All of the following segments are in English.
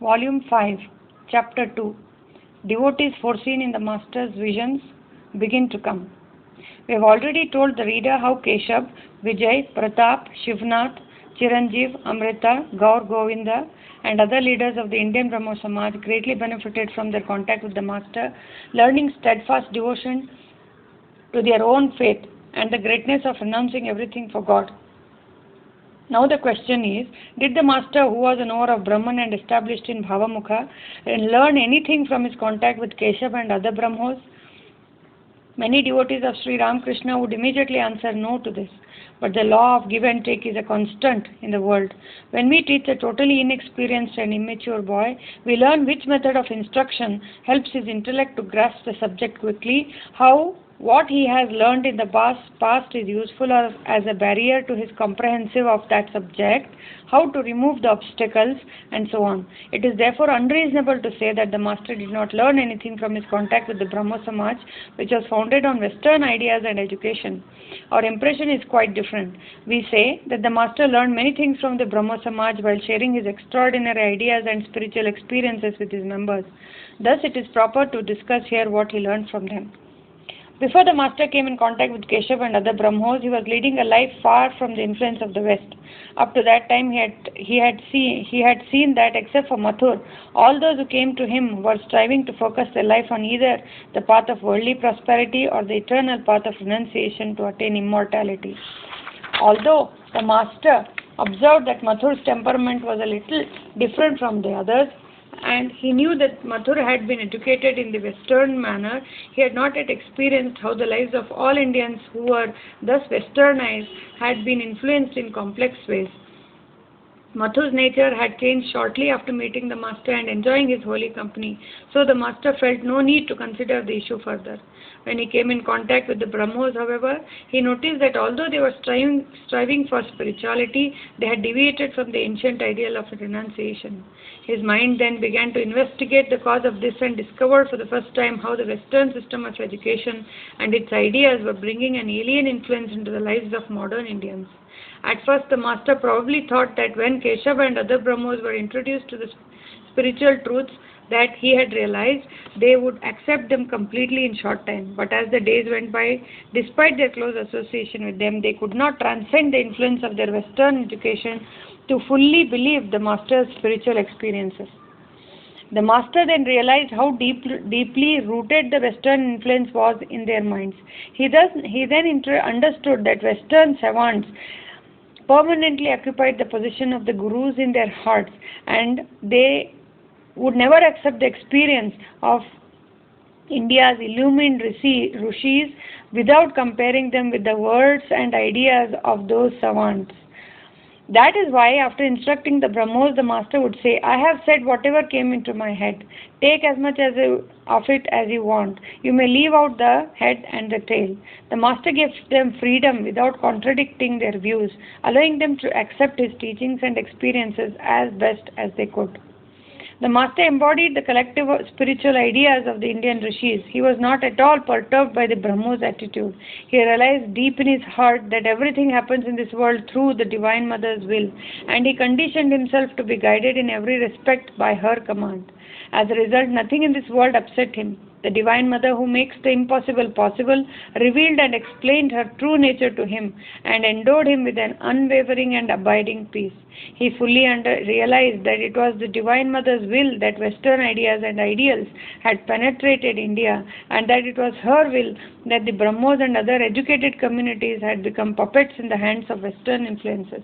Volume 5, Chapter 2. Devotees foreseen in the Master's visions begin to come. We have already told the reader how Keshav, Vijay, Pratap, Shivnath, Chiranjeev, Amrita, Gaur Govinda, and other leaders of the Indian Brahmo Samaj greatly benefited from their contact with the Master, learning steadfast devotion to their own faith and the greatness of renouncing everything for God. Now the question is, did the Master, who was a knower of Brahman and established in Bhavamukha, learn anything from his contact with Keshav and other Brahmos? Many devotees of Sri Ramakrishna would immediately answer no to this. But the law of give and take is a constant in the world. When we teach a totally inexperienced and immature boy, we learn which method of instruction helps his intellect to grasp the subject quickly, how what he has learned in the past is useful as a barrier to his comprehension of that subject, how to remove the obstacles, and so on. It is therefore unreasonable to say that the Master did not learn anything from his contact with the Brahmo Samaj, which was founded on Western ideas and education. Our impression is quite different. We say that the Master learned many things from the Brahmo Samaj while sharing his extraordinary ideas and spiritual experiences with his members. Thus, it is proper to discuss here what he learned from them. Before the Master came in contact with Keshav and other Brahmos, he was leading a life far from the influence of the West. Up to that time, he had seen that, except for Mathur, all those who came to him were striving to focus their life on either the path of worldly prosperity or the eternal path of renunciation to attain immortality. Although the Master observed that Mathur's temperament was a little different from the others, and he knew that Mathur had been educated in the Western manner, he had not yet experienced how the lives of all Indians who were thus westernized had been influenced in complex ways. Mathur's nature had changed shortly after meeting the Master and enjoying his holy company, so the Master felt no need to consider the issue further. When he came in contact with the Brahmos, however, he noticed that although they were striving for spirituality, they had deviated from the ancient ideal of renunciation. His mind then began to investigate the cause of this and discovered for the first time how the Western system of education and its ideas were bringing an alien influence into the lives of modern Indians. At first, the Master probably thought that when Keshav and other Brahmos were introduced to the spiritual truths that he had realized, they would accept them completely in short time. But as the days went by, despite their close association with them, they could not transcend the influence of their Western education to fully believe the Master's spiritual experiences. The Master then realized how deeply rooted the Western influence was in their minds. He then understood that Western savants permanently occupied the position of the gurus in their hearts, and they would never accept the experience of India's illumined rishis without comparing them with the words and ideas of those savants. That is why, after instructing the Brahmos, the Master would say, I have said whatever came into my head. Take as much of it as you want. You may leave out the head and the tail. The Master gave them freedom without contradicting their views, allowing them to accept his teachings and experiences as best as they could. The Master embodied the collective spiritual ideas of the Indian rishis. He was not at all perturbed by the Brahmo's attitude. He realized deep in his heart that everything happens in this world through the Divine Mother's will, and he conditioned himself to be guided in every respect by her command. As a result, nothing in this world upset him. The Divine Mother, who makes the impossible possible, revealed and explained her true nature to him and endowed him with an unwavering and abiding peace. He fully realized that it was the Divine Mother's will that Western ideas and ideals had penetrated India, and that it was her will that the Brahmos and other educated communities had become puppets in the hands of Western influences.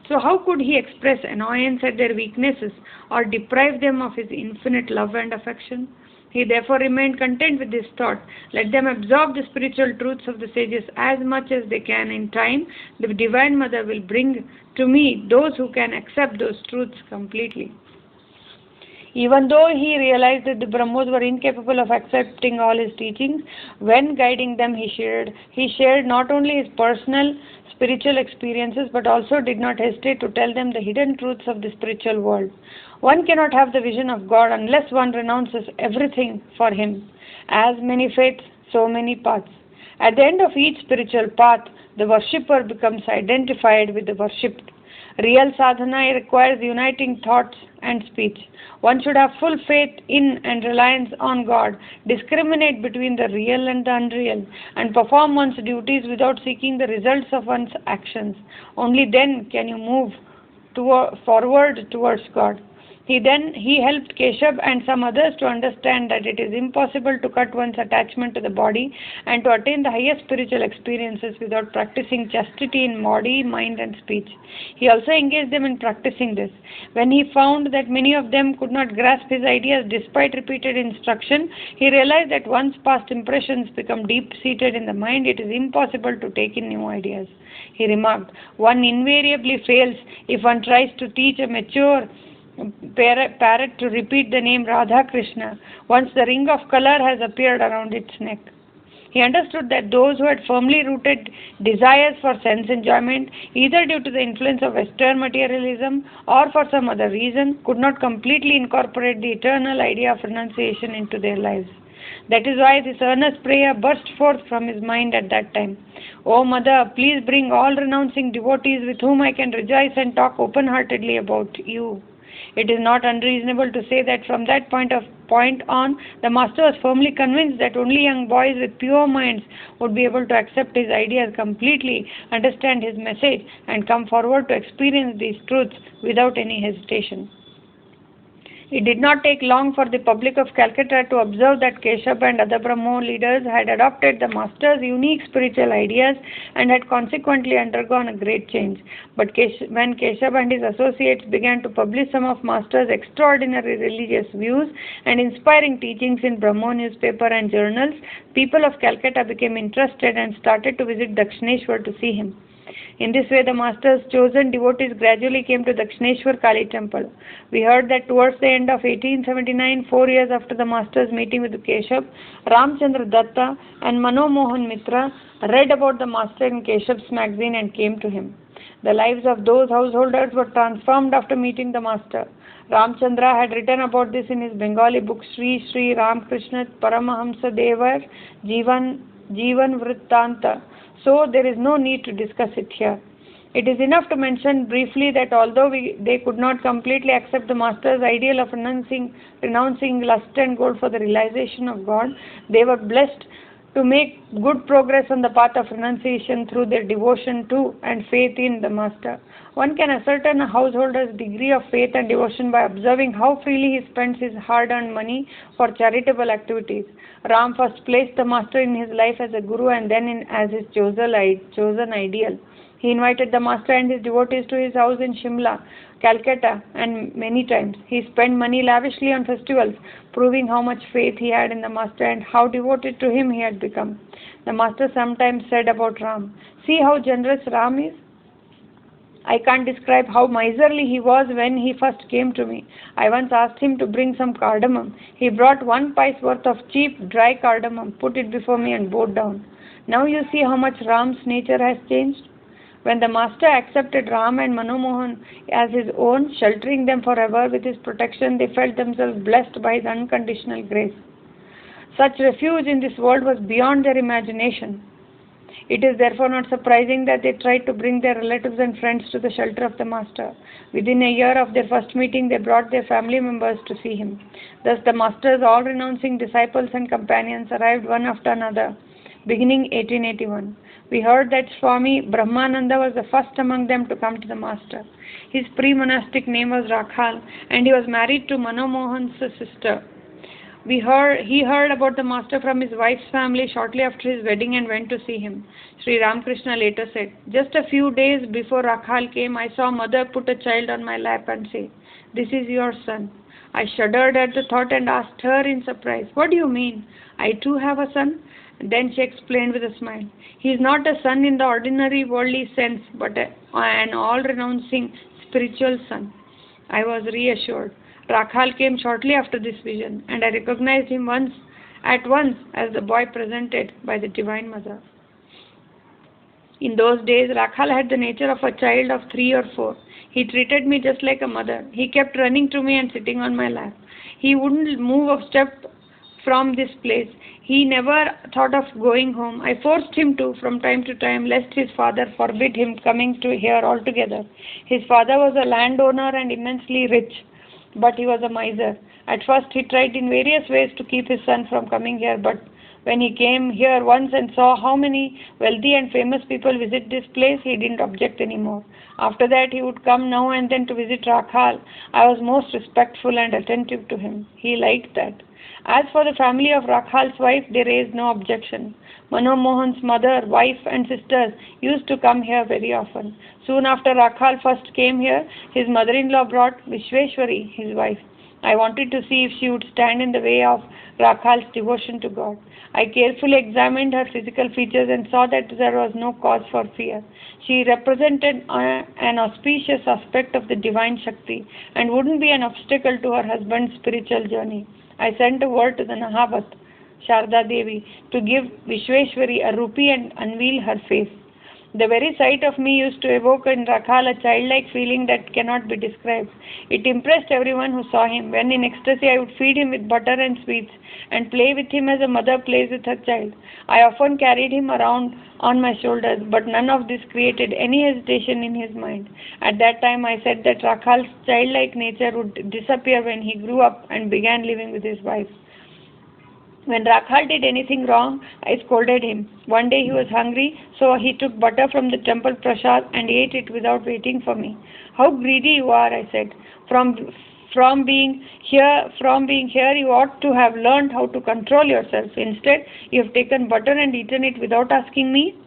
So how could he express annoyance at their weaknesses or deprive them of his infinite love and affection? He therefore remained content with this thought. Let them absorb the spiritual truths of the sages as much as they can. In time, the Divine Mother will bring to me those who can accept those truths completely. Even though he realized that the Brahmos were incapable of accepting all his teachings, when guiding them he shared not only his personal spiritual experiences but also did not hesitate to tell them the hidden truths of the spiritual world. One cannot have the vision of God unless one renounces everything for Him. As many faiths, so many paths. At the end of each spiritual path, the worshipper becomes identified with the worshipped. Real sadhana requires uniting thoughts and speech. One should have full faith in and reliance on God, discriminate between the real and the unreal, and perform one's duties without seeking the results of one's actions. Only then can you move forward towards God. He helped Keshav and some others to understand that it is impossible to cut one's attachment to the body and to attain the highest spiritual experiences without practicing chastity in body, mind and speech. He also engaged them in practicing this. When he found that many of them could not grasp his ideas despite repeated instruction, he realized that once past impressions become deep-seated in the mind, it is impossible to take in new ideas. He remarked, "One invariably fails if one tries to teach a mature parrot to repeat the name Radha Krishna once the ring of color has appeared around its neck." He understood that those who had firmly rooted desires for sense enjoyment, either due to the influence of Western materialism or for some other reason, could not completely incorporate the eternal idea of renunciation into their lives. That is why this earnest prayer burst forth from his mind at that time. "O Mother, please bring all renouncing devotees with whom I can rejoice and talk open-heartedly about you." It is not unreasonable to say that from that point on, the Master was firmly convinced that only young boys with pure minds would be able to accept his ideas completely, understand his message, and come forward to experience these truths without any hesitation. It did not take long for the public of Calcutta to observe that Keshav and other Brahmo leaders had adopted the Master's unique spiritual ideas and had consequently undergone a great change. But when Keshav and his associates began to publish some of Master's extraordinary religious views and inspiring teachings in Brahmo newspaper and journals, people of Calcutta became interested and started to visit Dakshineshwar to see him. In this way, the Master's chosen devotees gradually came to Dakshineshwar Kali temple. We heard that towards the end of 1879, 4 years after the Master's meeting with Keshav, Ramchandra Datta and Mano Mohan Mitra read about the Master in Keshav's magazine and came to him. The lives of those householders were transformed after meeting the Master. Ramchandra had written about this in his Bengali book Sri Sri Ramakrishna Paramahamsa Devar Jivan Vrittanta. So there is no need to discuss it here. It is enough to mention briefly that although they could not completely accept the Master's ideal of renouncing lust and gold for the realization of God, they were blessed to make good progress on the path of renunciation through their devotion to and faith in the Master. One can ascertain a householder's degree of faith and devotion by observing how freely he spends his hard-earned money for charitable activities. Ram first placed the Master in his life as a guru and then as his chosen ideal. He invited the Master and his devotees to his house in Shimla, Calcutta, and many times. He spent money lavishly on festivals, proving how much faith he had in the Master and how devoted to him he had become. The Master sometimes said about Ram, "See how generous Ram is. I can't describe how miserly he was when he first came to me. I once asked him to bring some cardamom. He brought 1 pice worth of cheap, dry cardamom, put it before me and bowed down. Now you see how much Ram's nature has changed." When the Master accepted Ram and Mano Mohan as his own, sheltering them forever with his protection, they felt themselves blessed by his unconditional grace. Such refuge in this world was beyond their imagination. It is therefore not surprising that they tried to bring their relatives and friends to the shelter of the Master. Within a year of their first meeting, they brought their family members to see him. Thus the Master's all-renouncing disciples and companions arrived one after another, beginning 1881. We heard that Swami Brahmananda was the first among them to come to the Master. His pre-monastic name was Rakhal, and he was married to Mano Mohan's sister. He heard about the Master from his wife's family shortly after his wedding and went to see him. Sri Ramakrishna later said, "Just a few days before Rakhal came, I saw mother put a child on my lap and say, 'This is your son.' I shuddered at the thought and asked her in surprise, 'What do you mean? I too have a son?' Then she explained with a smile, 'He is not a son in the ordinary worldly sense, but an all-renouncing spiritual son.' I was reassured. Rakhal came shortly after this vision, and I recognized him at once as the boy presented by the Divine Mother. In those days, Rakhal had the nature of a child of 3 or 4. He treated me just like a mother. He kept running to me and sitting on my lap. He wouldn't move a step from this place. He never thought of going home. I forced him to from time to time, lest his father forbid him coming to here altogether. His father was a landowner and immensely rich, but he was a miser. At first he tried in various ways to keep his son from coming here, but when he came here once and saw how many wealthy and famous people visit this place, he didn't object anymore. After that, he would come now and then to visit Rakhal. I was most respectful and attentive to him. He liked that. As for the family of Rakhal's wife, they raised no objection. Manomohan's mother, wife and sisters used to come here very often. Soon after Rakhal first came here, his mother-in-law brought Vishweshwari, his wife. I wanted to see if she would stand in the way of Rakhal's devotion to God. I carefully examined her physical features and saw that there was no cause for fear. She represented an auspicious aspect of the divine Shakti and wouldn't be an obstacle to her husband's spiritual journey. I sent a word to the Nahabat, Sharda Devi, to give Vishweshwari a rupee and unveil her face. The very sight of me used to evoke in Rakhal a childlike feeling that cannot be described. It impressed everyone who saw him. When in ecstasy I would feed him with butter and sweets and play with him as a mother plays with her child. I often carried him around on my shoulders, but none of this created any hesitation in his mind. At that time I said that Rakhal's childlike nature would disappear when he grew up and began living with his wife. When Rakhal did anything wrong, I scolded him. One day he was hungry, so he took butter from the temple prasad and ate it without waiting for me. How greedy you are, I said. From being here, you ought to have learned how to control yourself. Instead, you have taken butter and eaten it without asking me.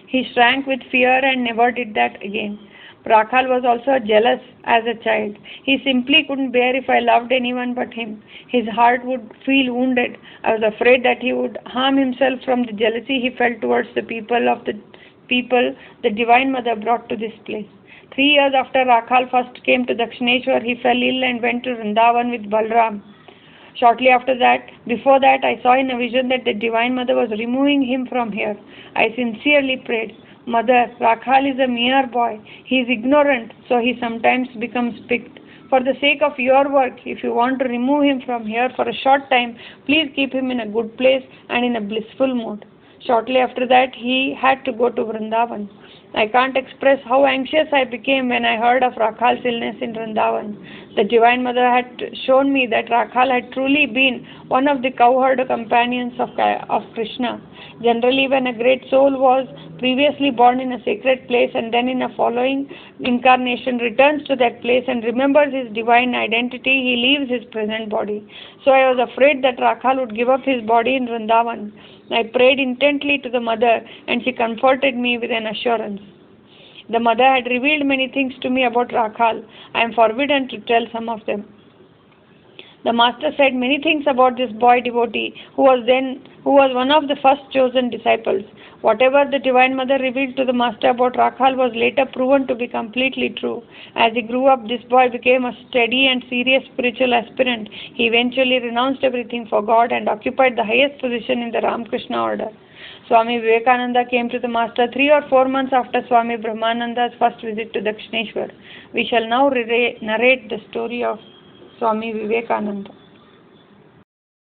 He shrank with fear and never did that again. Rakhal was also jealous as a child. He simply couldn't bear if I loved anyone but him. His heart would feel wounded. I was afraid that he would harm himself from the jealousy he felt towards the people the Divine Mother brought to this place. 3 years after Rakhal first came to Dakshineshwar, he fell ill and went to Vrindavan with Balram. Shortly before that, I saw in a vision that the Divine Mother was removing him from here. I sincerely prayed, Mother, Rakhal is a mere boy. He is ignorant, so he sometimes becomes picked. For the sake of your work, if you want to remove him from here for a short time, please keep him in a good place and in a blissful mood. Shortly after that, he had to go to Vrindavan. I can't express how anxious I became when I heard of Rakhal's illness in Vrindavan. The Divine Mother had shown me that Rakhal had truly been one of the cowherd companions of Krishna. Generally, when a great soul was previously born in a sacred place and then in a following incarnation returns to that place and remembers his divine identity, he leaves his present body. So I was afraid that Rakhal would give up his body in Vrindavan. I prayed intently to the Mother and she comforted me with an assurance. The Mother had revealed many things to me about Rakhal. I am forbidden to tell some of them. The Master said many things about this boy devotee who was one of the first chosen disciples. Whatever the Divine Mother revealed to the Master about Rakhal was later proven to be completely true. As he grew up, this boy became a steady and serious spiritual aspirant. He eventually renounced everything for God and occupied the highest position in the Ramakrishna order. Swami Vivekananda came to the Master 3 or 4 months after Swami Brahmananda's first visit to Dakshineshwar. We shall now narrate the story of Swami Vivekananda.